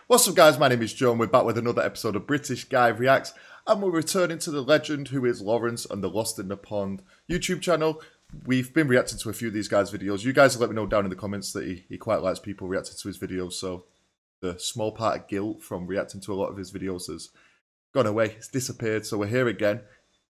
What's up guys, my name is Joe and we're back with another episode of British Guy Reacts, and we're returning to the legend who is Lawrence and the Lost in the Pond YouTube channel. We've been reacting to a few of these guys' videos. You guys let me know down in the comments that he quite likes people reacting to his videos, so the small part of guilt from reacting to a lot of his videos has gone away, it's disappeared, so we're here again.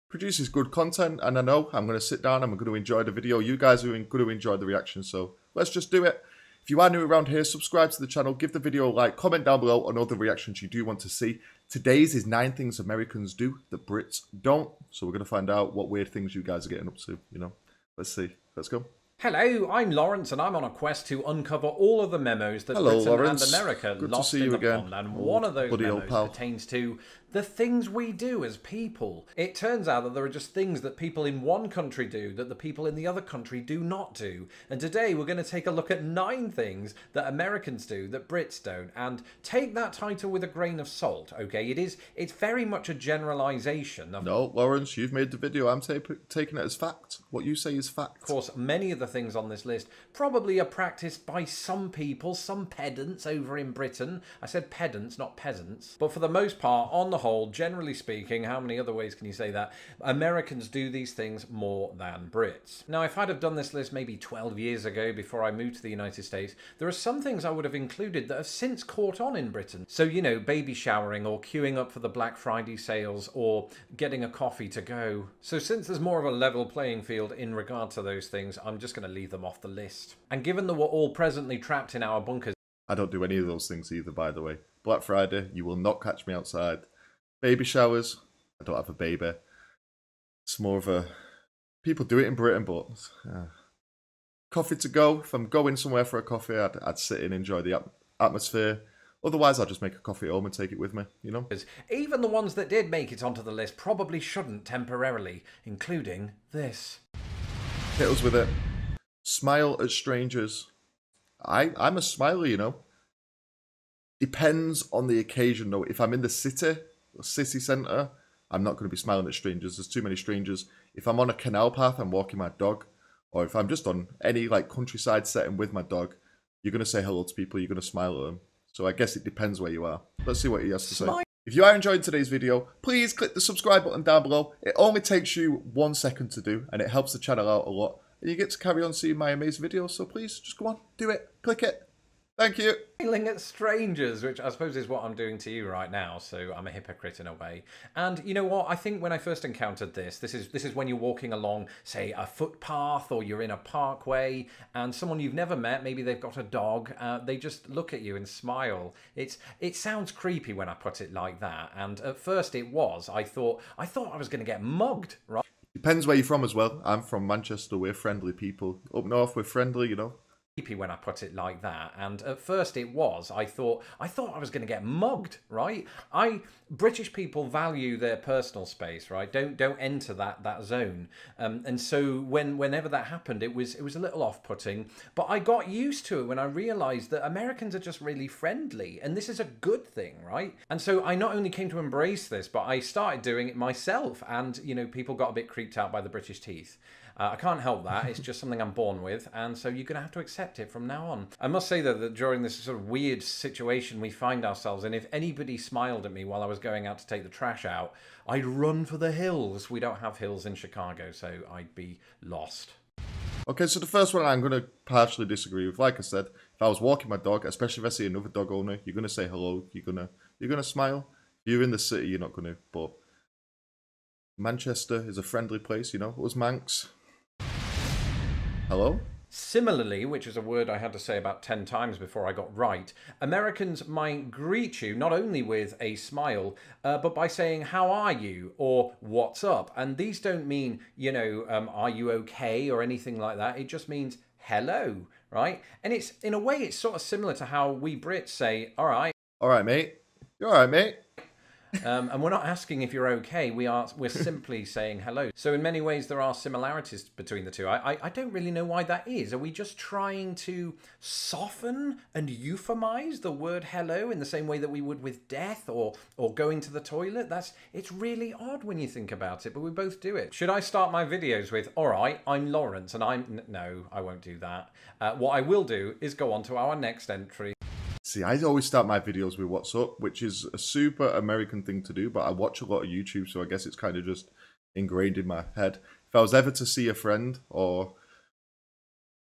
Produces good content, and I know I'm going to sit down and I'm going to enjoy the video. You guys are going to enjoy the reaction, so let's just do it. If you are new around here, subscribe to the channel, give the video a like, comment down below on other reactions you do want to see. Today's is 9 things Americans do that Brits don't. So we're going to find out what weird things you guys are getting up to, you know. Let's see. Let's go. Hello, I'm Lawrence and I'm on a quest to uncover all of the memos that Hello, Britain Lawrence. and America Good lost to see in you the again. pond, and one of those memos pal. pertains to the things we do as people. It turns out that there are just things that people in one country do that the people in the other country do not do. And today we're going to take a look at 9 things that Americans do that Brits don't. And take that title with a grain of salt, okay? It's very much a generalization. No, Lawrence, you've made the video. I'm taking it as fact. What you say is fact. Of course, many of the things on this list probably are practiced by some people, some pedants over in Britain. I said pedants, not peasants. But for the most part, on the whole, generally speaking, how many other ways can you say that? Americans do these things more than Brits. Now, if I'd have done this list maybe 12 years ago before I moved to the United States, there are some things I would have included that have since caught on in Britain. So, you know, baby showering or queuing up for the Black Friday sales or getting a coffee to go. So since there's more of a level playing field in regard to those things, I'm just going to leave them off the list. And given that we're all presently trapped in our bunkers, I don't do any of those things either, by the way. Black Friday, you will not catch me outside. Baby showers, I don't have a baby. It's more of a... People do it in Britain, but... Coffee to go. If I'm going somewhere for a coffee, I'd sit in and enjoy the atmosphere. Otherwise, I'll just make a coffee at home and take it with me, you know? even the ones that did make it onto the list probably shouldn't temporarily, including this. Hit us with it. Smile at strangers. I'm a smiler, you know. Depends on the occasion, though. If I'm in the city centre, I'm not going to be smiling at strangers. There's too many strangers. If I'm on a canal path, I'm walking my dog, or if I'm just on any like countryside setting with my dog, you're going to say hello to people, you're going to smile at them. So I guess it depends where you are. Let's see what he has to say. If you are enjoying today's video, please click the subscribe button down below. It only takes you 1 second to do, and it helps the channel out a lot. And you get to carry on seeing my amazing videos, so please, just go on, do it, click it. Thank you. Smiling at strangers, which I suppose is what I'm doing to you right now, so I'm a hypocrite in a way. And you know what? I think when I first encountered this is when you're walking along, say, a footpath, or you're in a parkway, and someone you've never met, maybe they've got a dog, they just look at you and smile. It sounds creepy when I put it like that, and at first it was. I thought I was going to get mugged, right? Depends where you're from as well. I'm from Manchester. We're friendly people. Up north, we're friendly, you know. When I put it like that, and at first it was. I thought I was going to get mugged, right? British people value their personal space, right? Don't enter that zone, and so whenever that happened, it was a little off-putting. But I got used to it when I realised that Americans are just really friendly, and this is a good thing, right? And so I not only came to embrace this, but I started doing it myself, and you know, people got a bit creeped out by the British teeth. I can't help that. It's just something I'm born with, and so you're going to have to accept it from now on. I must say, though, that during this sort of weird situation we find ourselves in, if anybody smiled at me while I was going out to take the trash out, I'd run for the hills. We don't have hills in Chicago, so I'd be lost. Okay, so the first one I'm going to partially disagree with. Like I said, if I was walking my dog, especially if I see another dog owner, you're going to say hello, you're going to smile. If you're in the city, you're not going to, but Manchester is a friendly place, you know. It was Manx. Hello? Similarly, which is a word I had to say about 10 times before I got right, Americans might greet you not only with a smile, but by saying, how are you? Or what's up? And these don't mean, you know, are you okay? Or anything like that. It just means hello, right? And it's, in a way, it's sort of similar to how we Brits say, all right. All right, mate. You all right, mate? And we're not asking if you're okay, we're simply saying hello. So in many ways there are similarities between the two. I don't really know why that is. Are we just trying to soften and euphemize the word hello in the same way that we would with death or going to the toilet? It's really odd when you think about it, but we both do it. Should I start my videos with, all right, I'm Lawrence, and no, I won't do that. What I will do is go on to our next entry. See, I always start my videos with what's up, which is a super American thing to do, but I watch a lot of YouTube, so I guess it's kind of just ingrained in my head. If I was ever to see a friend or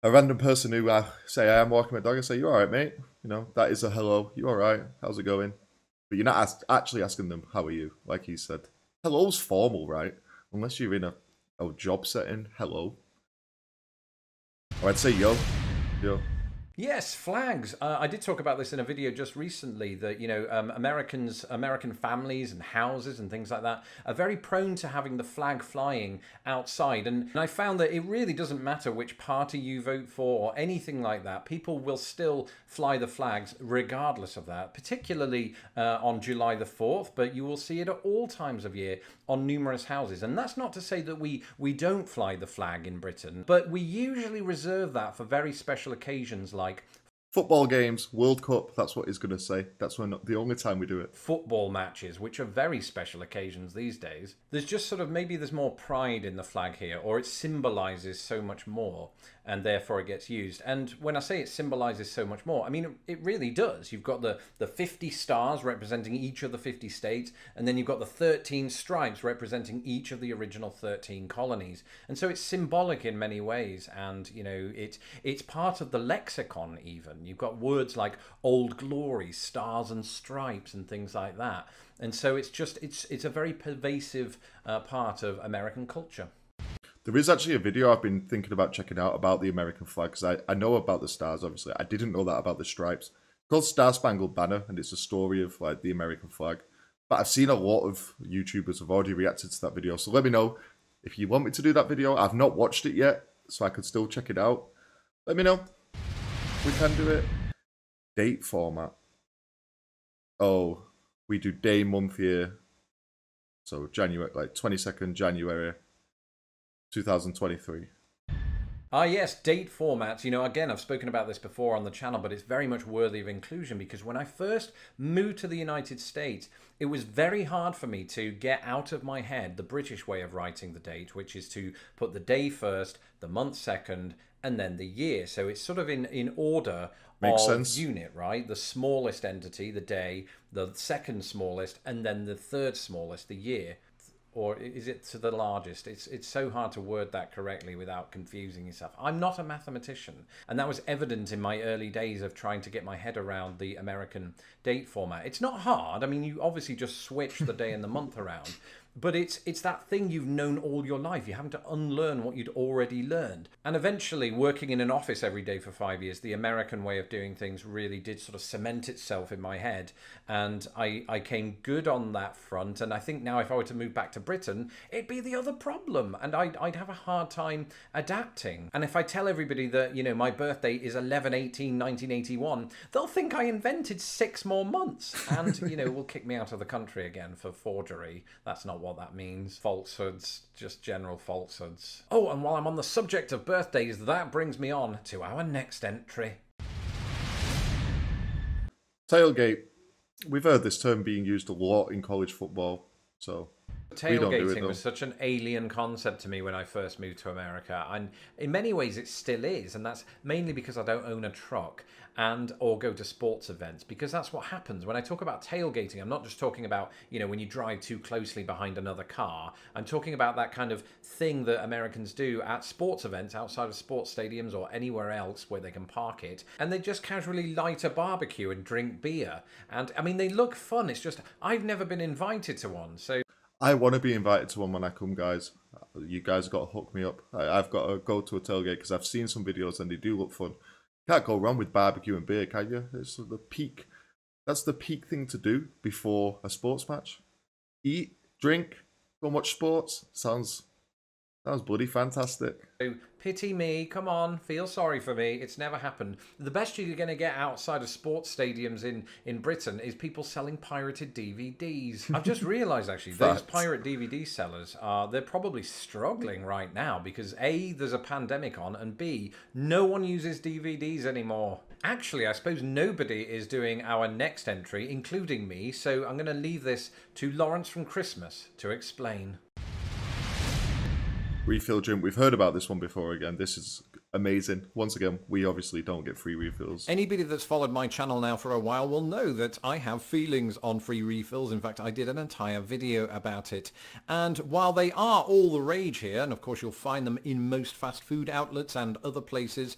a random person who say I am walking my dog, I say, "You all right, mate?" You know, that is a hello. You all right? How's it going? But you're not actually asking them, "How are you?" Like he said. Hello's formal, right? Unless you're in a job setting. Hello. Or I'd say yo. Yo. Yes, flags. I did talk about this in a video just recently that, American families and houses and things like that are very prone to having the flag flying outside. And I found that it really doesn't matter which party you vote for or anything like that. People will still fly the flags regardless of that, particularly on July the 4th, but you will see it at all times of year on numerous houses. And that's not to say that we don't fly the flag in Britain, but we usually reserve that for very special occasions like football games, World Cup, that's what he's going to say. That's when the only time we do it. Football matches, which are very special occasions these days. There's just sort of, maybe there's more pride in the flag here, or it symbolises so much more, and therefore it gets used. And when I say it symbolises so much more, I mean, it really does. You've got the 50 stars representing each of the 50 states, and then you've got the 13 stripes representing each of the original 13 colonies. And so it's symbolic in many ways, and, it's part of the lexicon even. You've got words like Old Glory, Stars and Stripes, and things like that. And so it's a very pervasive part of American culture. There is actually a video I've been thinking about checking out about the American flag, because I know about the stars, obviously. I didn't know that about the stripes. It's called Star Spangled Banner, and it's a story of like the American flag. But I've seen a lot of YouTubers have already reacted to that video, so let me know if you want me to do that video. I've not watched it yet, so I could still check it out. Let me know. We can do it. Date format. Oh, we do day, month, year. So January, like 22nd January 2023. Ah, yes, date formats. Again, I've spoken about this before on the channel, but it's very much worthy of inclusion because when I first moved to the United States, it was very hard for me to get out of my head the British way of writing the date, which is to put the day first, the month second, and then the year. So it's sort of in order Makes of sense. unit, right? The smallest entity, the day, the second smallest, and then the third smallest, the year. Or is it to the largest? It's so hard to word that correctly without confusing yourself. I'm not a mathematician, and that was evident in my early days of trying to get my head around the American date format. It's not hard. I mean, you obviously just switch the day and the month around, but it's that thing you've known all your life. You're having to unlearn what you'd already learned. And eventually, working in an office every day for 5 years, the American way of doing things really did sort of cement itself in my head. And I came good on that front. And I think now if I were to move back to Britain, it'd be the other problem. And I'd have a hard time adapting. And if I tell everybody that, my birthday is 11/18/1981, they'll think I invented 6 more months. And, will kick me out of the country again for forgery. That's not what that means. Falsehoods, just general falsehoods. Oh, and while I'm on the subject of birthdays, that brings me on to our next entry. Tailgate. We've heard this term being used a lot in college football, so Tailgating was such an alien concept to me when I first moved to America, and in many ways it still is, and that's mainly because I don't own a truck or go to sports events, because that's what happens. When I talk about tailgating, I'm not just talking about, when you drive too closely behind another car. I'm talking about that kind of thing that Americans do at sports events outside of sports stadiums or anywhere else where they can park it, and they just casually light a barbecue and drink beer. And I mean, they look fun. It's just, I've never been invited to one, so I want to be invited to one when I come, guys. You guys got to hook me up. I've got to go to a tailgate because I've seen some videos and they do look fun. Can't go wrong with barbecue and beer, can you? It's the peak. That's the peak thing to do before a sports match. Eat, drink, go and watch sports. Sounds bloody fantastic. Pity me, come on, feel sorry for me. It's never happened. The best you're going to get outside of sports stadiums in Britain is people selling pirated DVDs. I've just realised, actually, those pirate DVD sellers, they're probably struggling right now because A, there's a pandemic on, and B, no one uses DVDs anymore. Actually, I suppose nobody is doing our next entry, including me, so I'm going to leave this to Lawrence from Christmas to explain. Refill drink. We've heard about this one before again. This is amazing. Once again, we obviously don't get free refills. Anybody that's followed my channel now for a while will know that I have feelings on free refills. In fact, I did an entire video about it. And while they are all the rage here, and of course you'll find them in most fast food outlets and other places,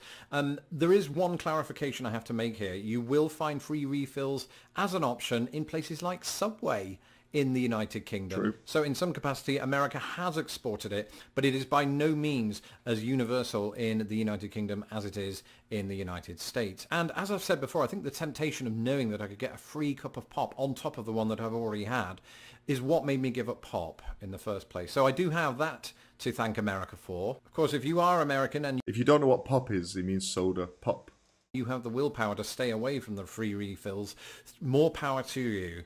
there is one clarification I have to make here. You will find free refills as an option in places like Subway in the United Kingdom. True. So in some capacity, America has exported it, but it is by no means as universal in the United Kingdom as it is in the United States. And as I've said before, I think the temptation of knowing that I could get a free cup of pop on top of the one that I've already had is what made me give up pop in the first place. So I do have that to thank America for. Of course, if you are American and If you don't know what pop is, it means soda. Pop. you have the willpower to stay away from the free refills, more power to you.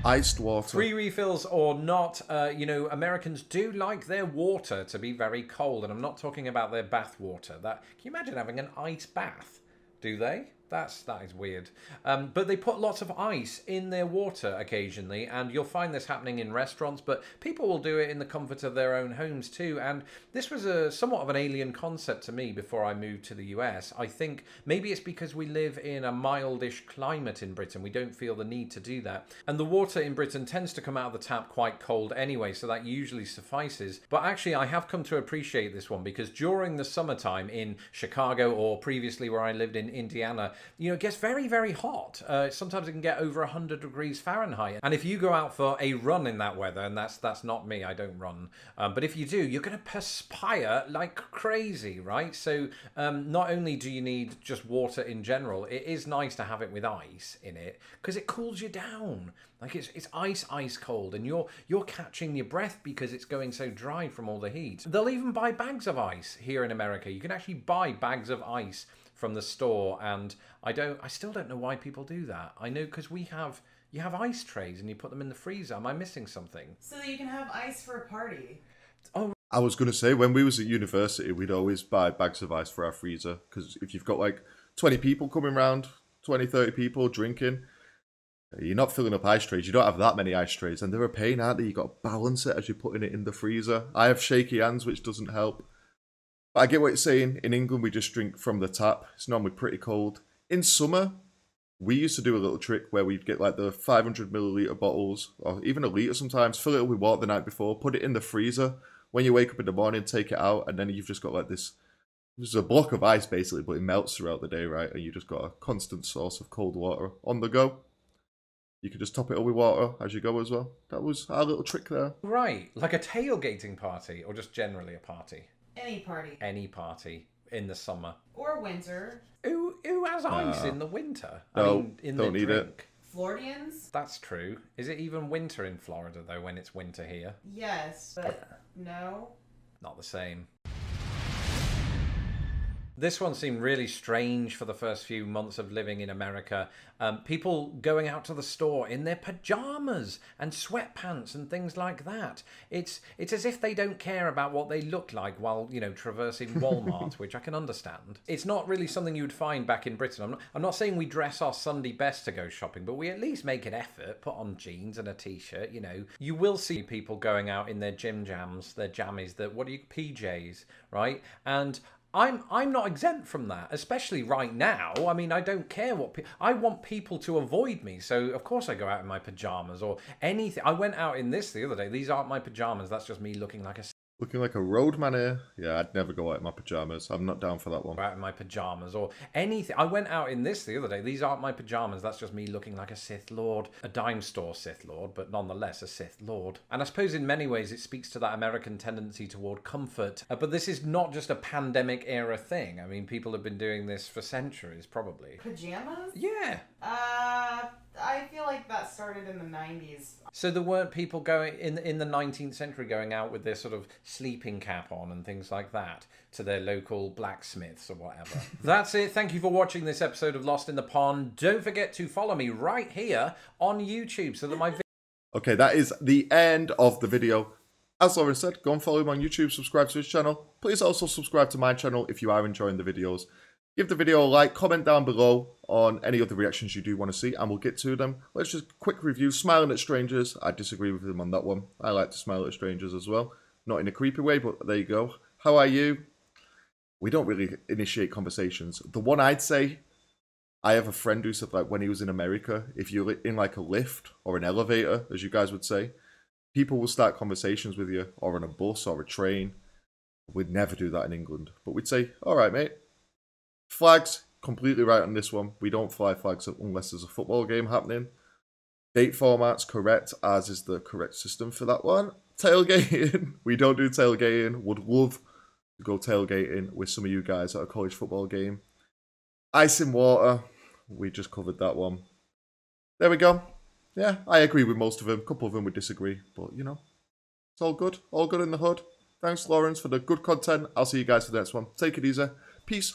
Iced water. Free refills or not, you know, Americans do like their water to be very cold, and I'm not talking about their bath water. Can you imagine having an ice bath? Do they? That is weird. But they put lots of ice in their water occasionally, and you'll find this happening in restaurants, but people will do it in the comfort of their own homes too. And this was somewhat of an alien concept to me before I moved to the US. I think maybe it's because we live in a mildish climate in Britain. We don't feel the need to do that. And the water in Britain tends to come out of the tap quite cold anyway, so that usually suffices. But actually, I have come to appreciate this one because during the summertime in Chicago, or previously where I lived in Indiana, you know, it gets very, very hot. Sometimes it can get over 100 degrees Fahrenheit. And if you go out for a run in that weather, and that's not me, I don't run. But if you do, you're going to perspire like crazy, right? So not only do you need just water in general, it is nice to have it with ice in it because it cools you down. Like it's ice cold, and you're catching your breath because it's going so dry from all the heat. They'll even buy bags of ice here in America. You can actually buy bags of ice from the store, and I still don't know why people do that. I know because you have ice trays and you put them in the freezer. Am I missing something? So that you can have ice for a party. Oh, I was going to say, when we was at university, we'd always buy bags of ice for our freezer, because if you've got like 20 people coming round, 20, 30 people drinking, you're not filling up ice trays. You don't have that many ice trays, and they're a pain, aren't they? You've got to balance it as you're putting it in the freezer. I have shaky hands, which doesn't help. But I get what you're saying. In England, we just drink from the tap. It's normally pretty cold. In summer, we used to do a little trick where we'd get like the 500 milliliter bottles, or even a litre sometimes, fill it up with water the night before, put it in the freezer. When you wake up in the morning, take it out, and then you've just got like this is a block of ice basically, but it melts throughout the day, right? And you just got a constant source of cold water on the go. You could just top it up with water as you go as well. That was our little trick there. right. Like a tailgating party, or just generally a party? Any party. Any party in the summer. Or winter. Who has ice in the winter? No, I mean, in don't the need it. drink. Floridians? That's true. Is it even winter in Florida, though, when it's winter here? Yes, but no. Not the same. This one seemed really strange for the first few months of living in America. People going out to the store in their pajamas and sweatpants and things like that. It's as if they don't care about what they look like while, you know, traversing Walmart, which I can understand. It's not really something you would find back in Britain. I'm not saying we dress our Sunday best to go shopping, but we at least make an effort, put on jeans and a t-shirt, you know. You will see people going out in their gym jams, their jammies, PJs, right? And I'm not exempt from that, especially right now. I mean, I don't care what I want people to avoid me, so of course I go out in my pajamas or anything. I went out in this the other day. These aren't my pajamas. That's just me looking like a Looking like a roadman here. Yeah, I'd never go out in my pajamas. I'm not down for that one. out in my pajamas or anything. I went out in this the other day. These aren't my pajamas. That's just me looking like a Sith Lord. A dime store Sith Lord, but nonetheless a Sith Lord. And I suppose in many ways it speaks to that American tendency toward comfort. But this is not just a pandemic era thing. I mean, people have been doing this for centuries, probably. Pajamas? Yeah. I feel like that started in the 90s. So there weren't people going in the 19th century going out with their sort of sleeping cap on and things like that to their local blacksmiths or whatever. That's it. Thank you for watching this episode of Lost in the Pond. Don't forget to follow me right here on YouTube so that my Okay, that is the end of the video. As Lauren said, go and follow him on YouTube, subscribe to his channel. Please also subscribe to my channel if you are enjoying the videos. Give the video a like, comment down below on any other reactions you do want to see, and we'll get to them. Let's just quick review, Smiling at Strangers. I disagree with him on that one. I like to smile at strangers as well. Not in a creepy way, but there you go. How are you? we don't really initiate conversations. The one I'd say, I have a friend who said, like, when he was in America, if you're in like a lift or an elevator, as you guys would say, people will start conversations with you, or on a bus or a train. We'd never do that in England. But we'd say, all right, mate. Flags, completely right on this one. We don't fly flags unless there's a football game happening. Date format's correct, as is the correct system for that one. Tailgating, we don't do tailgating. Would love to go tailgating with some of you guys at a college football game. Ice in water, we just covered that one. There we go. Yeah, I agree with most of them. A couple of them would disagree, but you know, it's all good. All good in the hood. Thanks, Lawrence, for the good content. I'll see you guys for the next one. Take it easy. Peace.